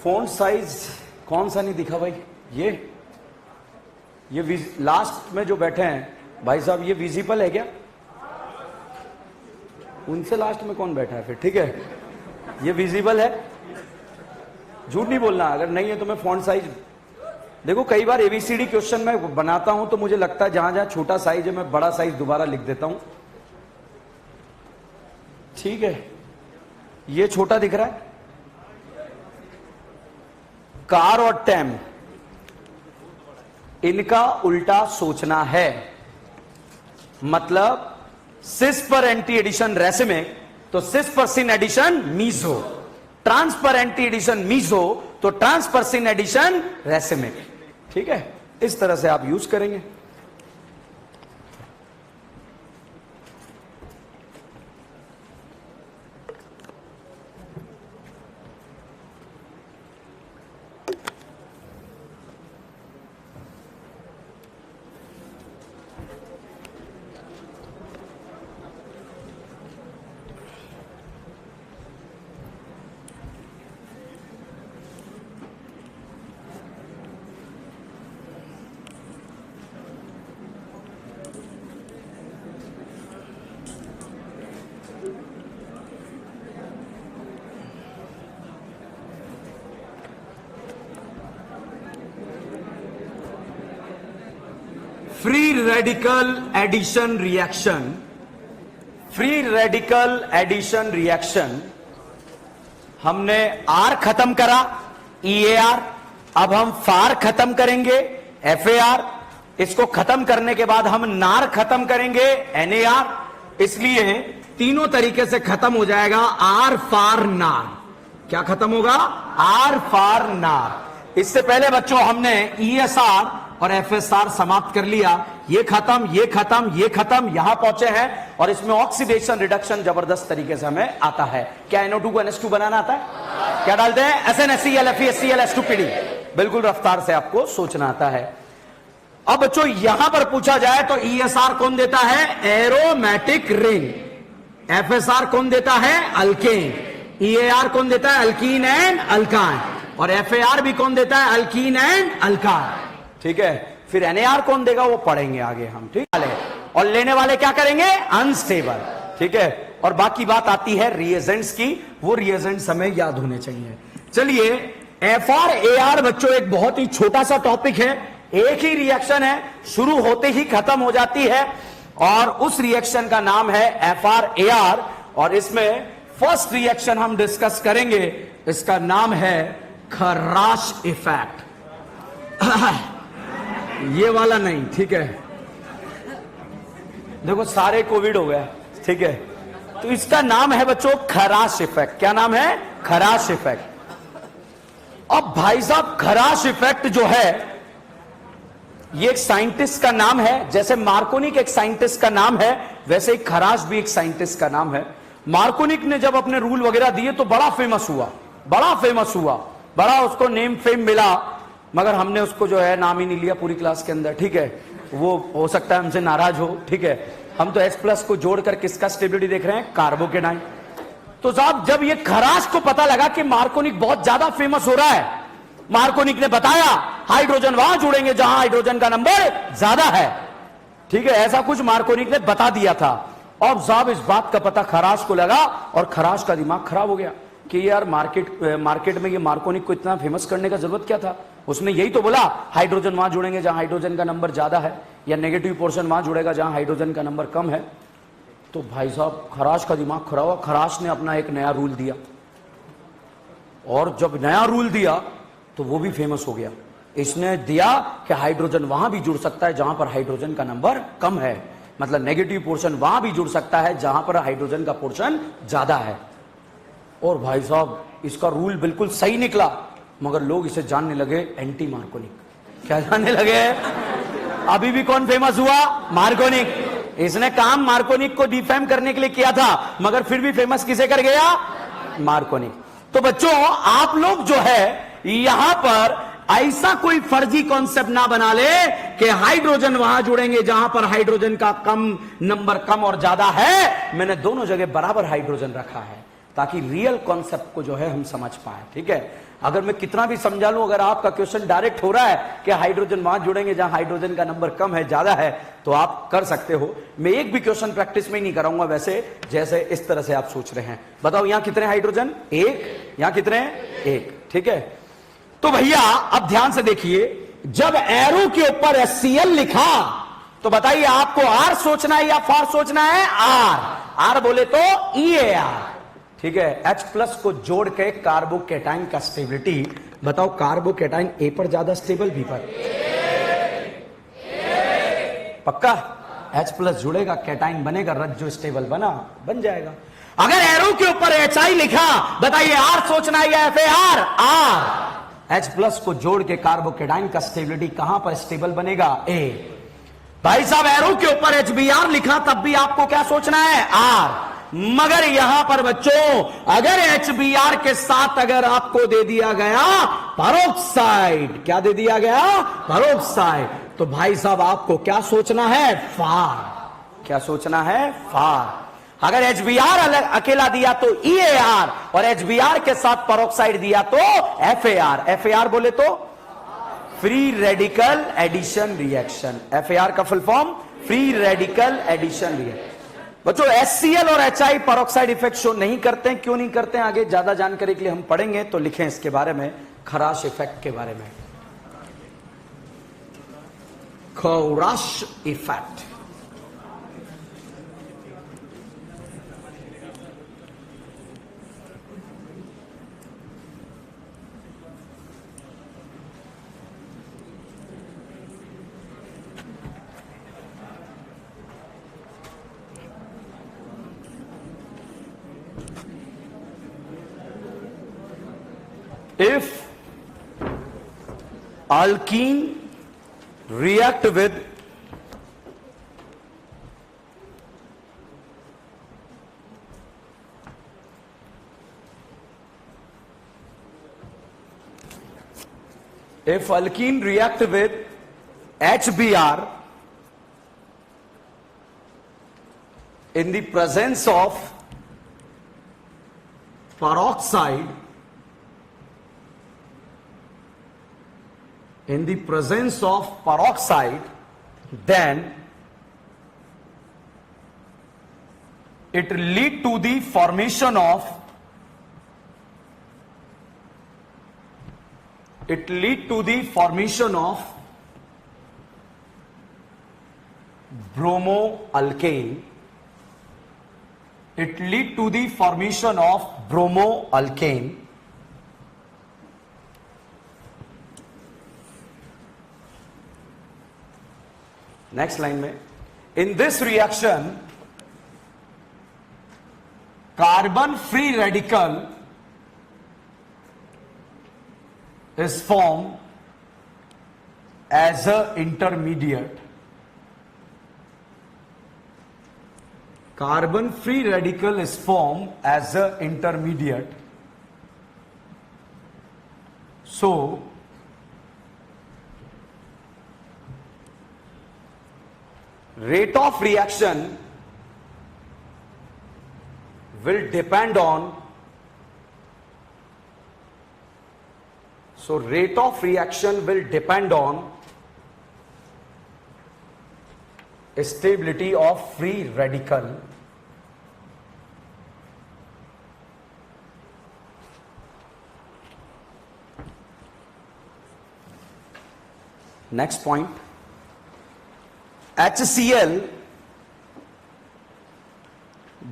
फॉन्ट साइज कौन सा नहीं दिखा भाई? ये लास्ट में जो बैठे हैं भाई साहब, ये विजिबल है क्या? उनसे लास्ट में कौन बैठा है फिर? ठीक है, ये विजिबल है, झूठ नहीं बोलना। अगर नहीं है तो मैं फॉन्ट साइज देखो, कई बार ABCD क्वेश्चन में बनाता हूं तो मुझे लगता है जहां जहां छोटा साइज है मैं बड़ा साइज दोबारा लिख देता हूं, ठीक है। ये छोटा दिख रहा है। कार और टैम, इनका उल्टा सोचना है। मतलब सिस पर एंटी एडिशन रेसिमिक, तो सिस पर सिन एडिशन मीजो, ट्रांस पर एंटी एडिशन मीजो, तो ट्रांस पर सिन एडिशन रेसिमिक, ठीक है। इस तरह से आप यूज करेंगे। Free radical addition reaction, free radical addition reaction, हमने आर खत्म करा EAR, अब हम फार खत्म करेंगे FAR, इसको खत्म करने के बाद हम नार खत्म करेंगे NAR, इसलिए तीनों तरीके से खत्म हो जाएगा आर फार नार। क्या खत्म होगा? आर फार नार। इससे पहले बच्चों हमने ESR और FSR समाप्त कर लिया। ये खत्म, ये खत्म, ये खत्म, यहां पहुंचे हैं और इसमें ऑक्सीडेशन रिडक्शन जबरदस्त तरीके से हमें आता है। क्या NO2 को NH2 बनाना आता है? क्या डालते हैं? SnHCl FeHCl H2PD। बिल्कुल रफ्तार से आपको सोचना आता है। अब बच्चों यहां पर पूछा जाए तो ESR कौन देता है? Aromatic ring. FSR कौन देता है? अल्केन। EAR कौन देता है? Alkyne and alkyne. और FAR भी कौन देता है? Alkyne and alkyne. ठीक है, फिर NAR कौन देगा वो पढ़ेंगे आगे हम, ठीक है। और लेने वाले क्या करेंगे? अनस्टेबल, ठीक है। और बाकी बात आती है रिएजेंट्स की, वो रिएजेंट्स हमें याद होने चाहिए। चलिए, FR AR बच्चों एक बहुत ही छोटा सा टॉपिक है, एक ही रिएक्शन है, शुरू होते ही खत्म हो जाती है और उस रिएक्शन का नाम है FR AR। और इसमें फर्स्ट रिएक्शन हम डिस्कस करेंगे, इसका नाम है खराश इफेक्ट। ये वाला नहीं, ठीक है। देखो सारे कोविड हो गया, ठीक है। तो इसका नाम है बच्चों खराश इफेक्ट। क्या नाम है? खराश इफेक्ट। अब भाई साहब खराश इफेक्ट जो है ये एक साइंटिस्ट का नाम है, जैसे मार्कोनिक एक साइंटिस्ट का नाम है वैसे ही खराश भी एक साइंटिस्ट का नाम है। मार्कोनिक ने जब अपने रूल वगैरह दिए तो बड़ा फेमस हुआ, बड़ा फेमस हुआ, बड़ा उसको नेम फेम मिला, मगर हमने उसको जो है नाम ही नहीं लिया पूरी क्लास के अंदर, ठीक है। वो हो सकता है हमसे नाराज हो, ठीक है। हम तो H+ को जोड़कर किसका स्टेबिलिटी देख रहे हैं? कार्बोकेटाइन। तो साहब जब ये खराश को पता लगा कि मार्कोनिक बहुत ज्यादा फेमस हो रहा है, मार्कोनिक ने बताया हाइड्रोजन वहां जुड़ेंगे जहां हाइड्रोजन का नंबर ज्यादा है, ठीक है। ऐसा कुछ मार्कोनिक ने बता दिया था। और साहब इस बात का पता खराश को लगा और खराश का दिमाग खराब हो गया कि यार मार्केट में ये मार्कोनिक को इतना फेमस करने का जरूरत क्या था। उसने यही तो बोला हाइड्रोजन वहां जुड़ेंगे जहां हाइड्रोजन का नंबर ज्यादा है, या नेगेटिव पोर्शन वहां जुड़ेगा जहां हाइड्रोजन का नंबर कम है। तो भाई साहब खराश का दिमाग खराब हुआ। खराश ने अपना एक नया रूल दिया, और जब नया रूल दिया तो वो भी फेमस हो गया। इसने दिया कि हाइड्रोजन वहां भी जुड़ सकता है जहां पर हाइड्रोजन का नंबर कम है, मतलब नेगेटिव पोर्शन वहां भी जुड़ सकता है जहां पर हाइड्रोजन का पोर्शन ज्यादा है। और भाई साहब इसका रूल बिल्कुल सही निकला, मगर लोग इसे जानने लगे एंटी मार्कोनिक। क्या जानने लगे? अभी भी कौन फेमस हुआ? मार्कोनिक। इसने काम मार्कोनिक को डिफेम करने के लिए किया था, मगर फिर भी फेमस किसे कर गया? मार्कोनिक। तो बच्चों आप लोग जो है यहां पर ऐसा कोई फर्जी कॉन्सेप्ट ना बना ले कि हाइड्रोजन वहां जुड़ेंगे जहां पर हाइड्रोजन का नंबर कम और ज्यादा है। मैंने दोनों जगह बराबर हाइड्रोजन रखा है ताकि रियल कॉन्सेप्ट को जो है हम समझ पाए, ठीक है। अगर मैं कितना भी समझा लूं, अगर आपका क्वेश्चन डायरेक्ट हो रहा है कि हाइड्रोजन वहां जुड़ेंगे जहां हाइड्रोजन का नंबर कम है ज्यादा है, तो आप कर सकते हो। मैं एक भी क्वेश्चन प्रैक्टिस में ही नहीं कराऊंगा वैसे, जैसे इस तरह से आप सोच रहे हैं। बताओ यहां कितने हाइड्रोजन? एक। यहां कितने? एक, ठीक है। तो भैया अब ध्यान से देखिए, जब एरो के ऊपर HCl लिखा तो बताइए आपको R सोचना है या फार सोचना है? R बोले तो EAR, ठीक है। H+ को जोड़ के कार्बोकेटाइन का स्टेबिलिटी बताओ। कार्बोकेटाइन A पर ज्यादा स्टेबल, B पर? पक्का? H+ जुड़ेगा, कैटाइन बनेगा, रज्जो स्टेबल बन जाएगा। अगर एरो के ऊपर HI लिखा बताइए R सोचना है या FAR? R। H प्लस को जोड़ के कार्बोकेटाइन का स्टेबिलिटी कहां पर स्टेबल बनेगा? ए। भाई साहब एरो के ऊपर HBr लिखा तब भी आपको क्या सोचना है? R। मगर यहां पर बच्चों अगर HBr के साथ अगर आपको दे दिया गया पेरोक्साइड, क्या दे दिया गया? पेरोक्साइड, तो भाई साहब आपको क्या सोचना है? फार। क्या सोचना है? फार। अगर HBr अकेला दिया तो EAR और HBr के साथ पेरोक्साइड दिया तो FAR। FAR बोले तो free radical addition reaction. FAR का full form free radical addition reaction. बच्चों HCl और HI पेरोक्साइड इफेक्ट शो नहीं करते हैं। क्यों नहीं करते हैं? आगे ज्यादा जानकारी के लिए हम पढ़ेंगे, तो लिखें इसके बारे में, खराश इफेक्ट के बारे में। खराश effect. If alkene react with HBr in the presence of peroxide, then it lead to the formation of bromoalkane. It lead to the formation of bromoalkane. Next line में, in this reaction carbon free radical is form as a intermediate. Carbon free radical is form as a intermediate. So rate of reaction will depend on stability of free radical. Next point, HCl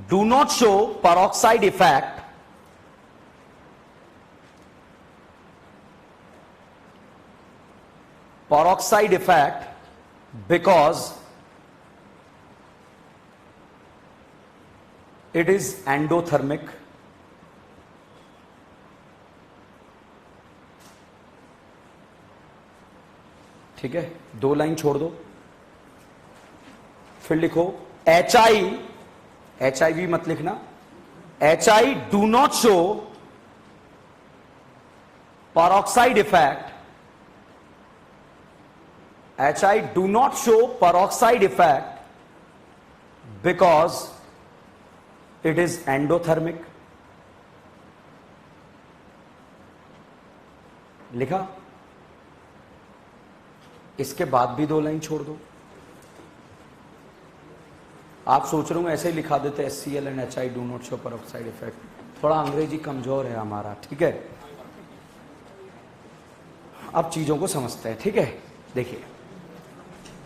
do not show peroxide effect because it is endothermic. ठीक है, 2 line छोड़ दो, फिर लिखो HIV मत लिखना। HI do not show peroxide effect. HI do not show peroxide effect because it is endothermic. लिखा। इसके बाद भी 2 लाइन छोड़ दो। आप सोच रहे हो ऐसे ही लिखा देते HCl and HI do not show peroxide effect. थोड़ा अंग्रेजी कमजोर है हमारा, ठीक है। अब चीजों को समझते हैं, ठीक है। देखिए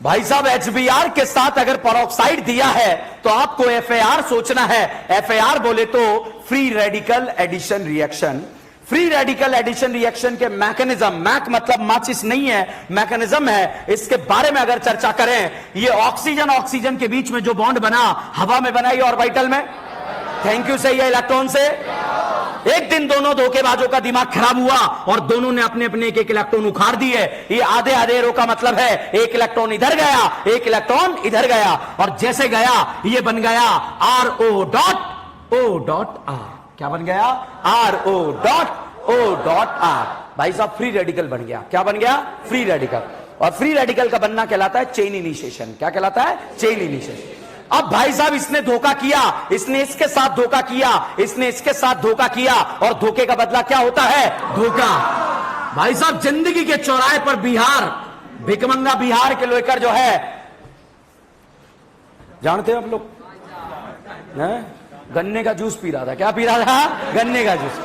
भाई साहब, HBr के साथ अगर पेरोक्साइड दिया है तो आपको FAR सोचना है। FAR बोले तो free radical addition reaction. Free radical addition reaction के मैकेनिज्म, मैक मतलब माचिस नहीं है, मैकेनिज्म है, इसके बारे में अगर चर्चा करें, ये ऑक्सीजन के बीच में जो बॉन्ड बना, हवा में बना या ऑर्बिटल में? Thank you. सही है। इलेक्ट्रॉन से एक दिन दोनों धोखेबाजों का दिमाग खराब हुआ और दोनों ने अपने अपने एक इलेक्ट्रॉन उखाड़ दिए। ये आधे आधे रो का मतलब है एक इलेक्ट्रॉन इधर गया, एक इलेक्ट्रॉन इधर गया, और जैसे गया ये बन गया RO.O.R। क्या बन गया? RO.O.R। भाई साहब फ्री रेडिकल बन गया। क्या बन गया? Free radical. और फ्री रेडिकल का बनना कहलाता है चेन इनिशिएशन। क्या कहलाता है? Chain initiation. अब भाई साहब इसने धोखा किया, इसने इसके साथ धोखा किया, इसने इसके साथ धोखा किया, और धोखे का बदला क्या होता है? धोखा। भाई साहब जिंदगी के चौराहे पर बिहार, भिकमंगा बिहार के लेकर जो है, जानते हैं आप लोग, गन्ने का जूस पी रहा था। क्या पी रहा था? गन्ने का जूस।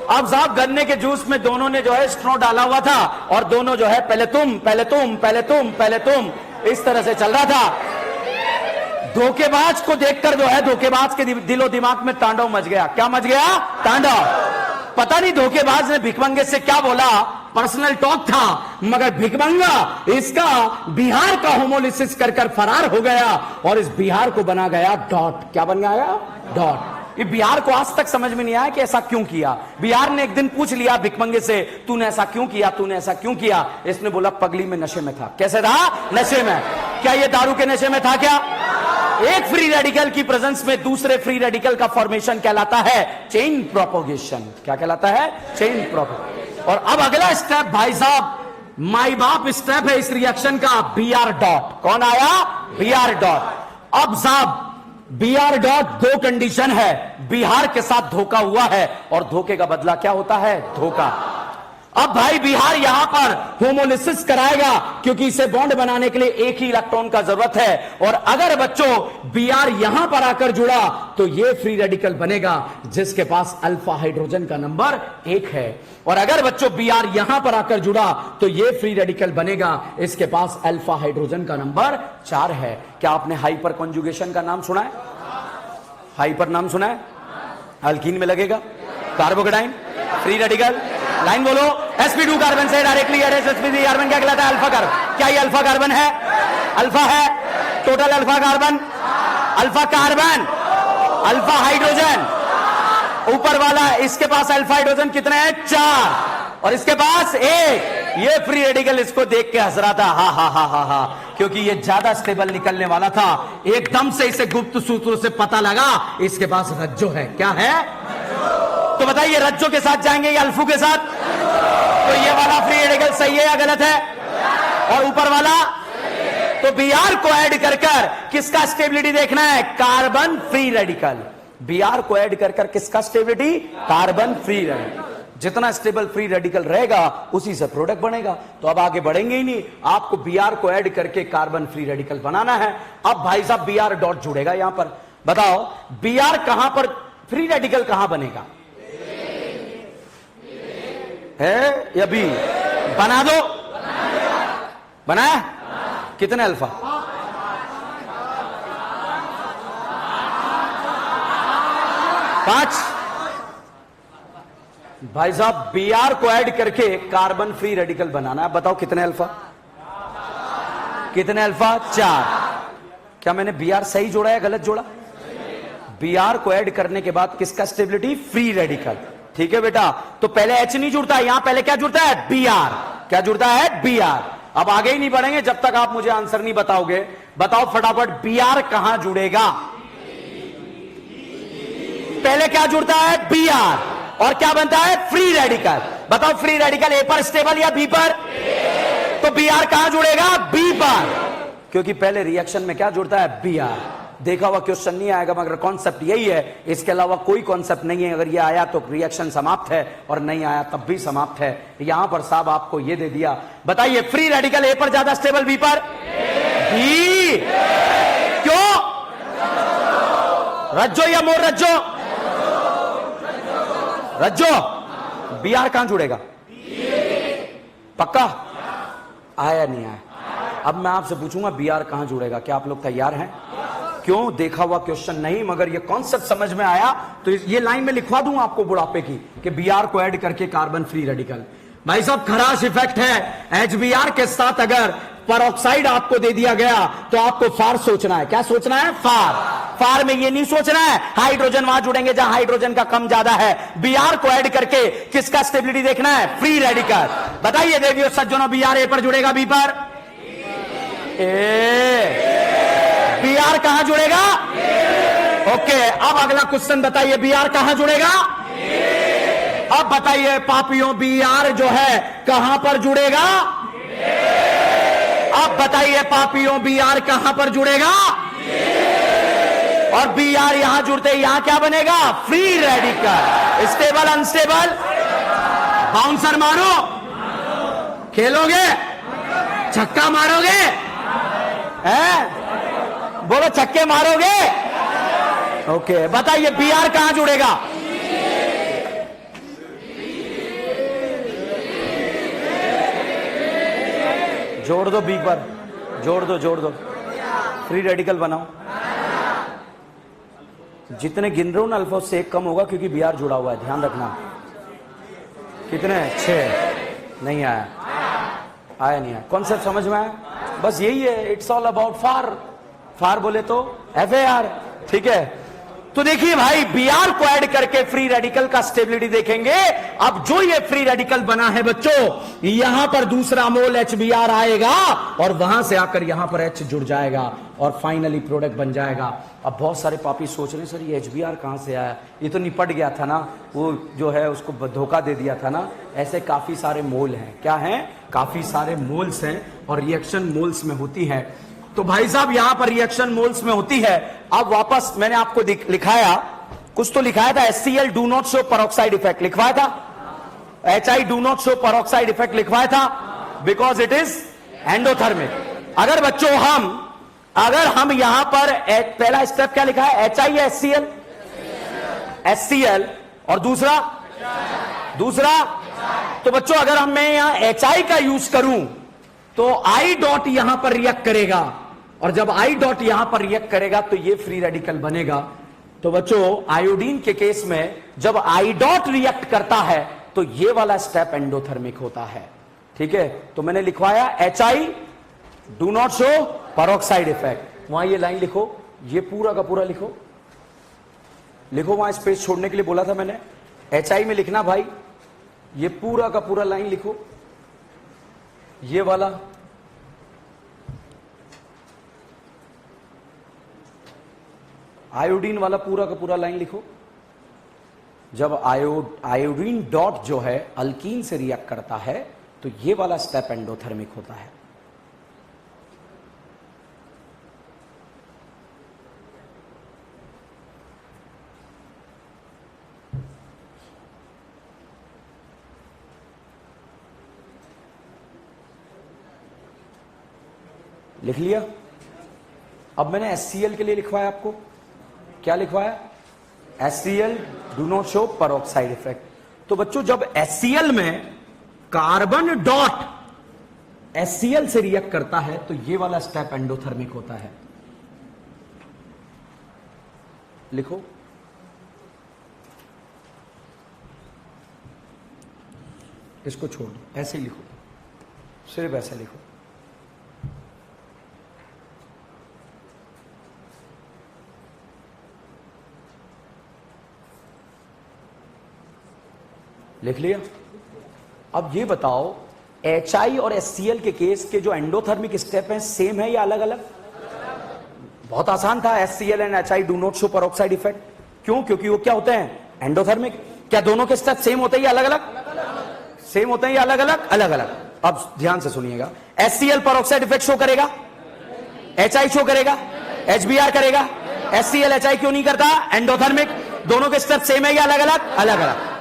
अब साहब गन्ने के जूस में दोनों ने जो है स्ट्रॉ डाला हुआ था, और दोनों जो है पहले तुम पहले तुम पहले तुम पहले तुम, इस तरह से चल रहा था। धोखेबाज को देखकर जो है धोखेबाज के दिलो दिमाग में तांडव मच गया। क्या मच गया? तांडव। पता नहीं धोखेबाज ने भिकमंगे से क्या बोला, पर्सनल टॉक था, मगर भिकमंगा इसका बिहार का होमोलिसिस कर कर फरार हो गया, और इस बिहार को बना गया डॉट। क्या बन गया? डॉट। ये बिहार को आज तक समझ में नहीं आया कि ऐसा क्यों किया। बिहार ने एक दिन पूछ लिया भिकमंगे से, तूने ऐसा क्यों किया, तूने ऐसा क्यों किया? इसने बोला पगली में नशे में था। कैसे था? नशे में। क्या ये दारू के नशे में था क्या? एक फ्री रेडिकल की प्रेजेंस में दूसरे फ्री रेडिकल का फॉर्मेशन कहलाता है चेन प्रोपोगेशन। क्या कहलाता है? Chain propagation. और अब अगला स्टेप भाई साहब माई बाप स्टेप है इस रिएक्शन का, बीआर डॉट। कौन आया? BR dot. अब साहब बीआर डॉट दो कंडीशन है, बिहार के साथ धोखा हुआ है, और धोखे का बदला क्या होता है? धोखा। अब भाई बिहार यहां पर होमोलिसिस कराएगा, क्योंकि इसे बॉन्ड बनाने के लिए एक ही इलेक्ट्रॉन का जरूरत है, और अगर बच्चों बीआर यहां पर आकर जुड़ा तो यह फ्री रेडिकल बनेगा जिसके पास अल्फा हाइड्रोजन का नंबर 1 है। और अगर बच्चों बीआर यहां पर आकर जुड़ा तो यह फ्री रेडिकल बनेगा, इसके पास अल्फा हाइड्रोजन का नंबर 4 है। क्या आपने हाइपर कॉन्जुगेशन का नाम सुना है? हाइपर नाम सुना है? अल्कीन में लगेगा, कार्बोकेटाइन, फ्री रेडिकल। लाइन बोलो। sp2 कार्बन से डायरेक्टली sp3 कार्बन क्या कहलाता है? Alpha carbon. क्या ये अल्फा कार्बन है? अल्फा है। Total alpha carbon, alpha carbon, alpha hydrogen. ऊपर वाला इसके पास अल्फा हाइड्रोजन कितने हैं? 4, और इसके पास 1। ये फ्री रेडिकल इसको देख के हंस रहा था, हा हा हा हा हा, क्योंकि ये ज्यादा स्टेबल निकलने वाला था। एकदम से इसे गुप्त सूत्रों से पता लगा इसके पास रज्जो है। क्या है? तो बताइए रज्जो के साथ जाएंगे या अल्फू के साथ? तो ये वाला फ्री रेडिकल सही है या गलत है? और ऊपर वाला? तो बीआर को ऐड कर कर किसका स्टेबिलिटी देखना है? Carbon free radical. बीआर को ऐड कर कर किसका स्टेबिलिटी? Carbon free radical. जितना स्टेबल फ्री रेडिकल रहेगा उसी से प्रोडक्ट बनेगा। तो अब आगे बढ़ेंगे ही नहीं, आपको बीआर को ऐड करके कार्बन फ्री रेडिकल बनाना है। अब भाई साहब बीआर डॉट जुड़ेगा यहां पर। बताओ बीआर कहां पर फ्री रेडिकल कहां बनेगा? है या बी? बना दो। बनाया? कितने अल्फा? 5। भाई साहब बीआर को ऐड करके कार्बन फ्री रेडिकल बनाना है। बताओ कितने अल्फा? कितने अल्फा? 4। क्या मैंने बीआर सही जोड़ा या गलत जोड़ा? बीआर को ऐड करने के बाद किसका स्टेबिलिटी? Free radical. ठीक है बेटा, तो पहले एच नहीं जुड़ता है, यहां पहले क्या जुड़ता है? बीआर। क्या जुड़ता है? बीआर। अब आगे ही नहीं बढ़ेंगे जब तक आप मुझे आंसर नहीं बताओगे। बताओ फटाफट बीआर कहां जुड़ेगा? पहले क्या जुड़ता है? बीआर, और क्या बनता है? Free radical. बताओ फ्री रेडिकल ए पर स्टेबल या बी पर? तो बीआर कहां जुड़ेगा? बी पर, क्योंकि पहले रिएक्शन में क्या जुड़ता है? बीआर। देखा हुआ क्वेश्चन नहीं आएगा, मगर कॉन्सेप्ट यही है, इसके अलावा कोई कॉन्सेप्ट नहीं है। अगर ये आया तो रिएक्शन समाप्त है, और नहीं आया तब भी समाप्त है। यहां पर साहब आपको ये दे दिया। बताइए फ्री रेडिकल ए पर ज्यादा स्टेबल, बी पर? बी। क्यों? रज्जो या मोर रज्जो? रज्जो। बीआर कहां जुड़ेगा? पक्का? आया नहीं आया? अब मैं आपसे पूछूंगा बीआर कहां जुड़ेगा। क्या आप लोग तैयार हैं? क्यों? देखा हुआ क्वेश्चन नहीं, मगर ये कॉन्सेप्ट समझ में आया तो ये लाइन में लिखवा दूं आपको बुढ़ापे की, कि बीआर को ऐड करके कार्बन फ्री रेडिकल। भाई साहब खराश इफेक्ट है। एचबीआर के साथ अगर परऑक्साइड आपको दे दिया गया तो आपको फार सोचना है। क्या सोचना है? फार। फार में ये नहीं सोचना है हाइड्रोजन वहां जुड़ेंगे जहां हाइड्रोजन का कम ज्यादा है। Br को ऐड करके किसका स्टेबिलिटी देखना है? Free radical. बताइए देवियों सज्जनों, Br ए पर जुड़ेगा, बी पर Br कहां जुड़ेगा? ओके, अब अगला क्वेश्चन बताइए, Br कहां जुड़ेगा? अब बताइए पापियों, Br जो है कहां पर जुड़ेगा? अब बताइए पापियों, Br कहां पर जुड़ेगा? और Br यहां जुड़ते ही यहां क्या बनेगा? Free radical. Stable unstable? Bouncer मारो, खेलोगे, छक्का मारोगे, हैं? बोलो छक्के मारोगे? ओके, बताइए Br कहां जुड़ेगा? जोड़ दो बी पर, जोड़ दो, फ्री रेडिकल बनाओ। जितने गिन रहे हो ना अल्फा उससे एक कम होगा क्योंकि Br जुड़ा हुआ है, ध्यान रखना। कितने? 6। नहीं आया, आया नहीं आया। कॉन्सेप्ट समझ में आया? बस यही है, इट्स ऑल अबाउट फार। फार बोले तो FAR, ठीक है। तो देखिए भाई, Br को ऐड करके फ्री रेडिकल का स्टेबिलिटी देखेंगे। अब जो ये फ्री रेडिकल बना है बच्चों, यहां पर दूसरा मोल HBr आएगा और वहां से आकर यहां पर H जुड़ जाएगा और फाइनली प्रोडक्ट बन जाएगा। अब बहुत सारे पापी सोच रहे सर ये HBr कहां से आया? ये तो निपट गया था ना, वो जो है उसको धोखा दे दिया था ना। ऐसे काफी सारे मोल हैं। क्या हैं? काफी सारे मोल्स हैं और रिएक्शन मोल्स में होती है। तो भाई साहब यहां पर रिएक्शन मोल्स में होती है। अब वापस मैंने आपको लिखाया, कुछ तो लिखाया था, HCl do not show peroxide effect लिखवाया था, HI do not show peroxide effect लिखवाया था बिकॉज इट इज एंडोथर्मिक। अगर बच्चों अगर हम यहां पर पहला स्टेप क्या लिखा है? HI या HCl? HCl। और दूसरा तो बच्चों अगर मैं यहां HI का यूज करूं तो I डॉट यहां पर रिएक्ट करेगा और जब I डॉट यहां पर रिएक्ट करेगा तो ये फ्री रेडिकल बनेगा। तो बच्चों आयोडीन के केस में जब I डॉट रिएक्ट करता है तो ये वाला स्टेप एंडोथर्मिक होता है, ठीक है। तो मैंने लिखवाया HI do not show peroxide effect. वहां ये लाइन लिखो, ये पूरा का पूरा लिखो, वहां स्पेस छोड़ने के लिए बोला था मैंने। HI में लिखना भाई, ये पूरा का पूरा लाइन लिखो, ये वाला आयोडीन वाला पूरा का पूरा लाइन लिखो। जब आयोडीन डॉट जो है अल्कीन से रिएक्ट करता है तो ये वाला स्टेप एंडोथर्मिक होता है। लिख लिया? अब मैंने HCl के लिए लिखवाया, आपको क्या लिखवाया? HCl do not show peroxide effect. तो बच्चों जब HCl में कार्बन डॉट HCl से रिएक्ट करता है तो ये वाला स्टेप एंडोथर्मिक होता है। लिखो, इसको छोड़ दो, ऐसे ही लिखो, सिर्फ ऐसे लिखो। लिख लिया? अब ये बताओ HI और HCl के केस के जो एंडोथर्मिक स्टेप हैं सेम है या अलग अलग? बहुत आसान था, HCl and HI do not show peroxide effect. क्यों? क्योंकि वो क्या होते हैं? एंडोथर्मिक। क्या दोनों के स्टेप सेम होते हैं या अलग अलग? सेम होते हैं या अलग अलग? अलग अलग। अब ध्यान से सुनिएगा, HCl पेरोक्साइड इफेक्ट शो करेगा, HI शो करेगा, HBr करेगा। HCl HI क्यों नहीं करता? एंडोथर्मिक। दोनों के स्टेप सेम है या अलग अलग? अलग अलग।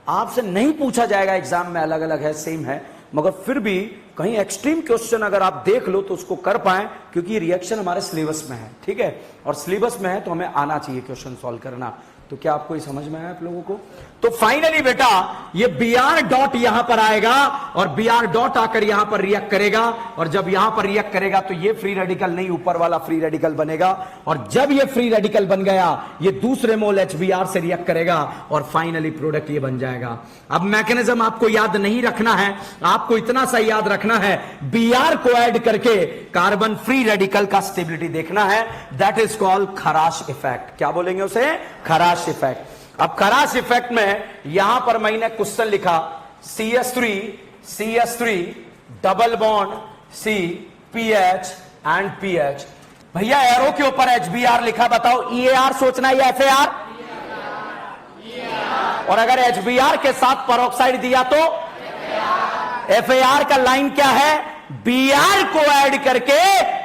आपसे नहीं पूछा जाएगा एग्जाम में अलग अलग है सेम है, मगर फिर भी कहीं एक्सट्रीम क्वेश्चन अगर आप देख लो तो उसको कर पाए, क्योंकि रिएक्शन हमारे सिलेबस में है, ठीक है। और सिलेबस में है तो हमें आना चाहिए क्वेश्चन सॉल्व करना। तो क्या आपको ये समझ में आया आप लोगों को? तो फाइनली बेटा ये Br डॉट यहां पर आएगा और Br डॉट आकर यहां पर रिएक्ट करेगा, और जब यहां पर रिएक्ट करेगा तो ये फ्री रेडिकल नहीं, ऊपर वाला फ्री रेडिकल बनेगा, और जब ये फ्री रेडिकल बन गया ये दूसरे मोल HBr से रिएक्ट करेगा और फाइनली प्रोडक्ट ये बन जाएगा। अब मैकेनिज्म आपको याद नहीं रखना है, आपको इतना सा याद रखना है, Br को ऐड करके कार्बन फ्री रेडिकल का स्टेबिलिटी देखना है। दैट इज कॉल्ड खराश इफेक्ट। क्या बोलेंगे उसे? खराश इफेक्ट। अब खराश इफेक्ट में यहां पर मैंने क्वेश्चन लिखा CH3 double bond C PH and PH। भैया एरो के ऊपर HBr लिखा, बताओ EAR सोचना है या FAR? और अगर HBr के साथ पेरोक्साइड दिया तो FAR का लाइन क्या है? Br को ऐड करके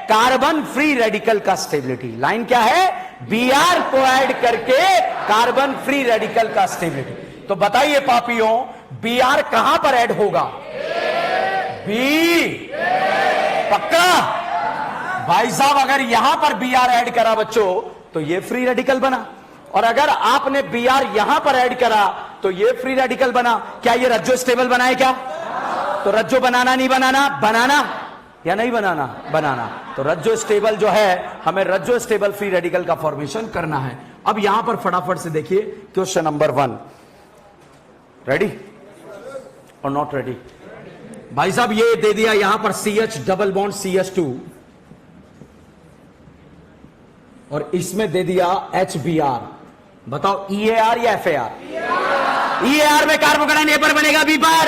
कार्बन फ्री रेडिकल का स्टेबिलिटी। लाइन क्या है? Br को ऐड करके कार्बन फ्री रेडिकल का स्टेबिलिटी। तो बताइए पापियों, Br कहां पर ऐड होगा? बी पक्का? भाई साहब अगर यहां पर Br ऐड करा बच्चों तो ये फ्री रेडिकल बना, और अगर आपने Br यहां पर ऐड करा तो ये फ्री रेडिकल बना। क्या ये रज्जो स्टेबल बनाए क्या? तो रज्जो बनाना नहीं बनाना? बनाना या नहीं बनाना? बनाना। तो रज्जो स्टेबल जो है, हमें रज्जो स्टेबल फ्री रेडिकल का फॉर्मेशन करना है। अब यहां पर फटाफट से देखिए क्वेश्चन नंबर 1। रेडी और नॉट रेडी? भाई साहब ये दे दिया यहां पर CH डबल बॉन्ड CH2 और इसमें दे दिया HBr। बताओ EAR या FAR? EAR में कार्बोकेटाइन ए पर बनेगा B पर,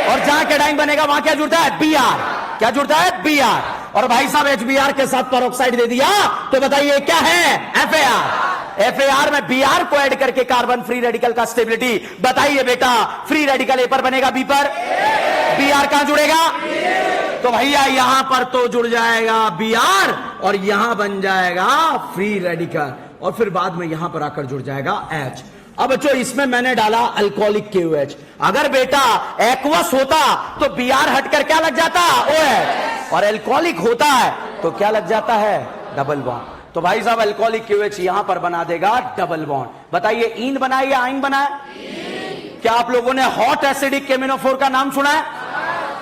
और जहां कैटाइन बनेगा वहां क्या जुड़ता है? Br। क्या जुड़ता है? Br। और भाई साहब HBr के साथ पेरोक्साइड दे दिया तो बताइए क्या है? FAR। FAR में Br को ऐड करके कार्बन फ्री रेडिकल का स्टेबिलिटी। बताइए बेटा फ्री रेडिकल ए पर बनेगा B पर, Br कहां जुड़ेगा? तो भैया यहां पर तो जुड़ जाएगा Br और यहां बन जाएगा फ्री रेडिकल, और फिर बाद में यहां पर आकर जुड़ जाएगा H। अब बच्चों इसमें मैंने डाला अल्कोहलिक KOH। अगर बेटा एक्वस होता तो Br हटकर क्या लग जाता? OH। और अल्कोहलिक होता है तो क्या लग जाता है? Double bond. तो भाई साहब अल्कोहलिक KOH यहां पर बना देगा डबल बॉन्ड। बताइए इन बनाए या आइन बनाए? क्या आप लोगों ने हॉट एसिडिक केमिनोफोर का नाम सुना है?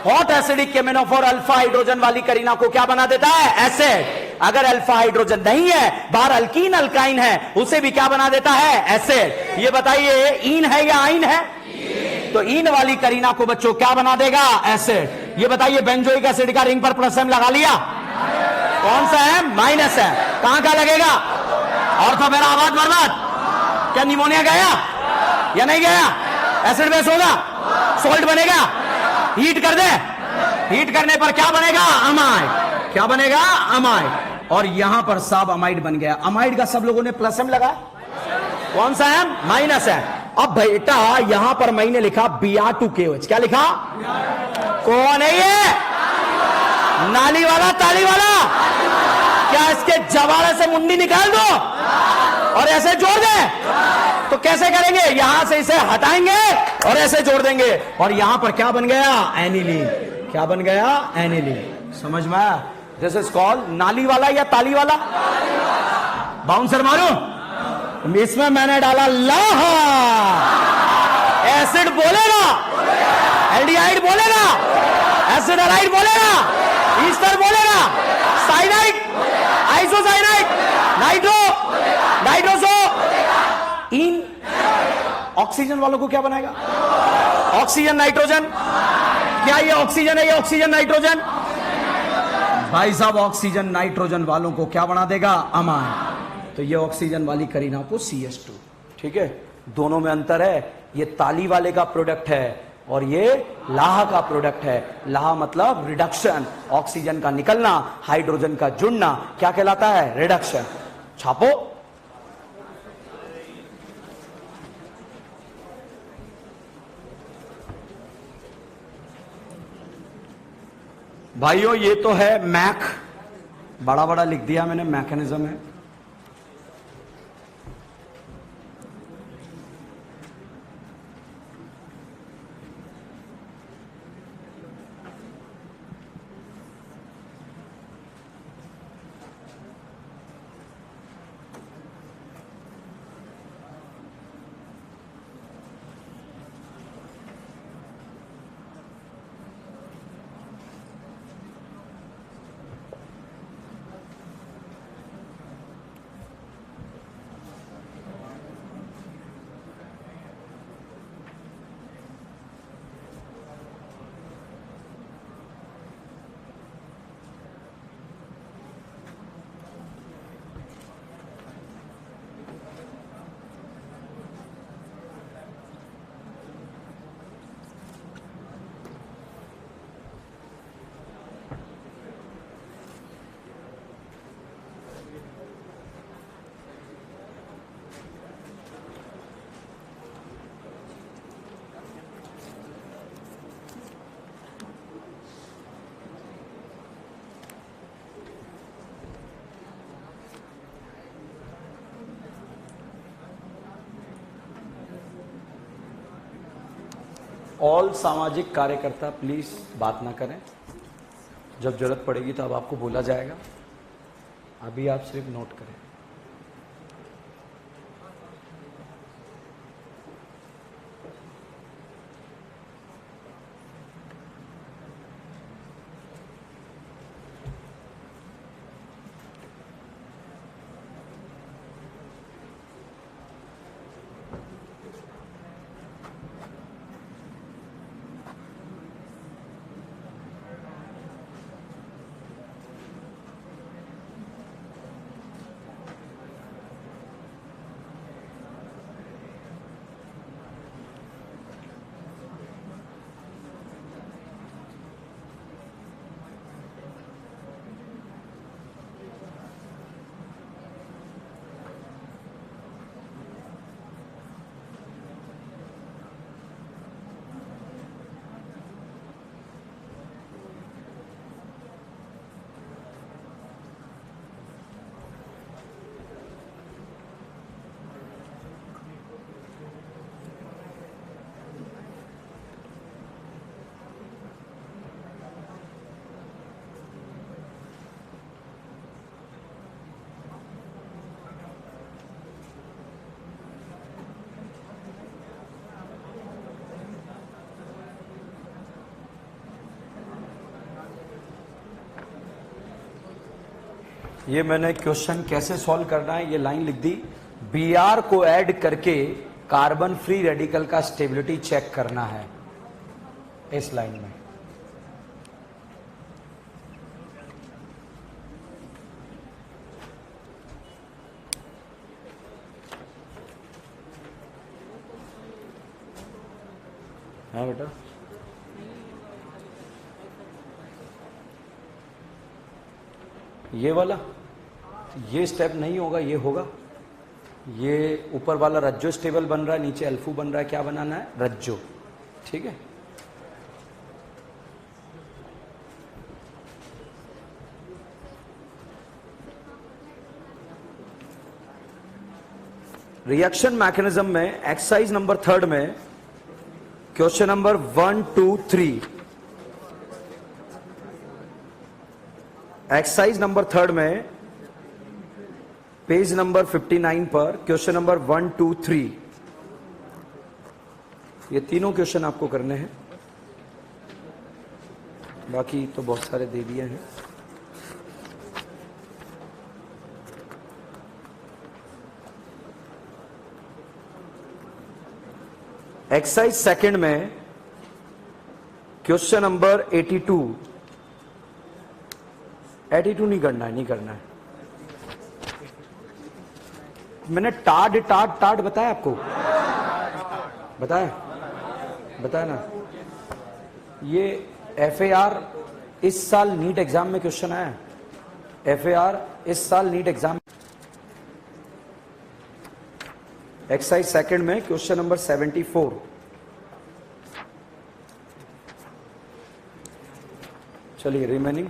हॉट एसिडिक केमिनोफोर अल्फा हाइड्रोजन वाली करीना को क्या बना देता है? एसिड। अगर अल्फा हाइड्रोजन नहीं है, बाहर अल्कीन अल्काइन है, उसे भी क्या बना देता है? एसिड। ये बताइए इन है या आइन है? तो इन वाली करीना को बच्चों क्या बना देगा? एसिड। ये बताइए बेंजोइक एसिड का रिंग पर प्लस M लगा लिया, कौन सा है? माइनस है। कहां का लगेगा? और तो मेरा आवाज बर्बाद। क्या निमोनिया गया या नहीं गया? एसिड बेस होगा, सोल्ट बनेगा, हीट कर दे, हीट करने पर क्या बनेगा? अमाइड। क्या बनेगा? अमाइड। और यहां पर साब अमाइड बन गया। अमाइड का सब लोगों ने प्लस M लगा, कौन सा है? माइनस है। अब बेटा यहां पर मैंने लिखा Br2KOH। क्या लिखा? कौन है ये? नाली वाला ताली वाला? क्या इसके जवाड़े से मुंडी निकाल दो और ऐसे जोड़ दे? तो कैसे करेंगे? यहां से इसे हटाएंगे और ऐसे जोड़ देंगे, और यहां पर क्या बन गया? एनिलीन। क्या बन गया? एनिलीन। समझ में आया? दिस इज कॉल्ड नाली वाला या ताली वाला? बाउंसर मारो। इसमें मैंने डाला लाहा। एसिड बोलेगा, एल्डिहाइड बोलेगा, एसिडाइड बोलेगा, ईस्टर बोलेगा, साइनाइड, आइसोसाइनाइड, नाइट्रोसो, इन। ऑक्सीजन वालों को क्या बनाएगा? Oxygen nitrogen. क्या ये ऑक्सीजन है? ये ऑक्सीजन नाइट्रोजन? भाई साहब ऑक्सीजन नाइट्रोजन वालों को क्या बना देगा? अमाइन। तो ये ऑक्सीजन वाली करीना को CH2। ठीक है, दोनों में अंतर है। ये ताली वाले का प्रोडक्ट है और ये लाहा का प्रोडक्ट है। लाहा मतलब रिडक्शन, ऑक्सीजन का निकलना, हाइड्रोजन का जुड़ना, क्या कहलाता है? रिडक्शन। छापो। भाइयों ये तो है मैक, बड़ा बड़ा लिख दिया मैंने, मैकेनिज्म है। ऑल सामाजिक कार्यकर्ता प्लीज बात ना करें, जब जरूरत पड़ेगी तो अब आपको बोला जाएगा, अभी आप सिर्फ नोट करें। ये मैंने क्वेश्चन कैसे सॉल्व करना है ये लाइन लिख दी, Br को ऐड करके कार्बन फ्री रेडिकल का स्टेबिलिटी चेक करना है इस लाइन में। हाँ बेटा, ये वाला, ये स्टेप नहीं होगा, ये होगा। ये ऊपर वाला रज्जो स्टेबल बन रहा है, नीचे अल्फू बन रहा है, क्या बनाना है? रज्जो। ठीक है, रिएक्शन मैकेनिज्म में एक्सरसाइज नंबर 3 में क्वेश्चन नंबर 1, 2, 3, एक्सरसाइज नंबर 3 में पेज नंबर 59 पर क्वेश्चन नंबर 1, 2, 3, ये तीनों क्वेश्चन आपको करने हैं, बाकी तो बहुत सारे दे दिए हैं। एक्सरसाइज सेकंड में क्वेश्चन नंबर 82 नहीं करना है, नहीं करना है। मैंने टाड बताया आपको, बताया ना। ये FAR इस साल नीट एग्जाम में क्वेश्चन आया, FAR इस साल नीट एग्जाम। एक्सरसाइज सेकंड में क्वेश्चन नंबर 74, चलिए रिमेनिंग